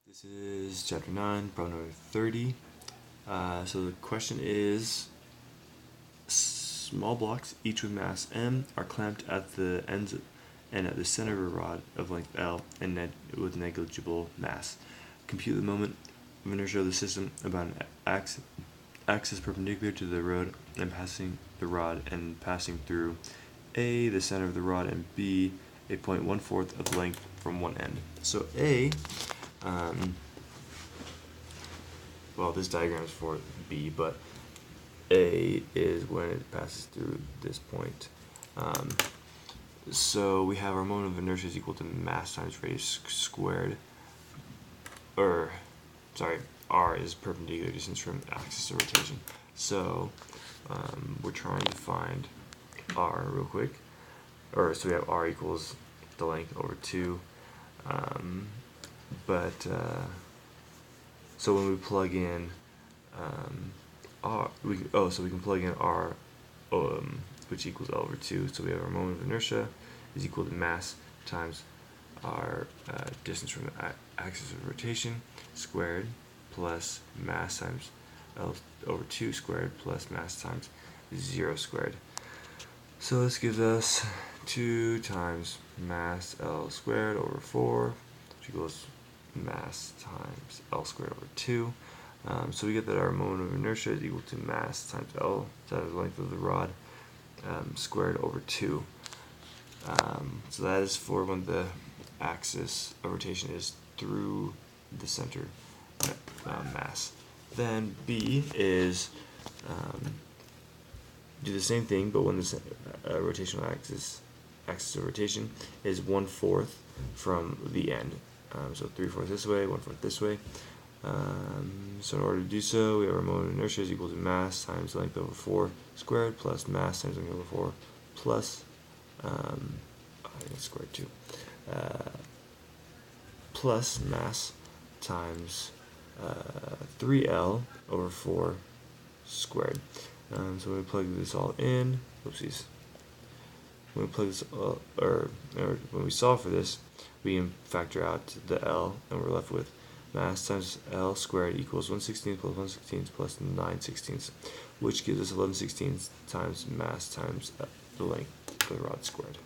This is chapter 9, problem number 30. So the question is, small blocks, each with mass m, are clamped at the ends and at the center of a rod of length L and with negligible mass. Compute the moment of inertia of the system about an axis perpendicular to the road and passing the rod and passing through A, the center of the rod, and B, a point 1/4 of length from one end. So A, well, this diagram is for B, but A is when it passes through this point. So we have our moment of inertia is equal to mass times radius squared, or sorry, R is perpendicular distance from the axis of rotation. So we're trying to find R real quick, so we have R equals the length over 2, so when we plug in R, so we can plug in R, which equals L over 2. So we have our moment of inertia is equal to mass times our distance from the axis of rotation squared plus mass times L over 2 squared plus mass times 0 squared. So this gives us 2 times mass L squared over 4, which equals mass times L squared over 2. So we get that our moment of inertia is equal to mass times L times the length of the rod squared over 2. So that is for when the axis of rotation is through the center mass. Then B is do the same thing, but when the rotational axis of rotation is 1/4 from the end. So 3/4 this way, 1/4 this way. So in order to do so, we have our moment of inertia is equal to mass times length over 4 squared plus mass times length over 4 plus squared 2 plus mass times 3L over 4 squared. So when we plug this all in, oopsies. When we plug this all, or when we solve for this, we can factor out the L, and we're left with mass times L squared equals 1/16 plus 1/16 plus 9/16, which gives us 11/16 times mass times the length of the rod squared.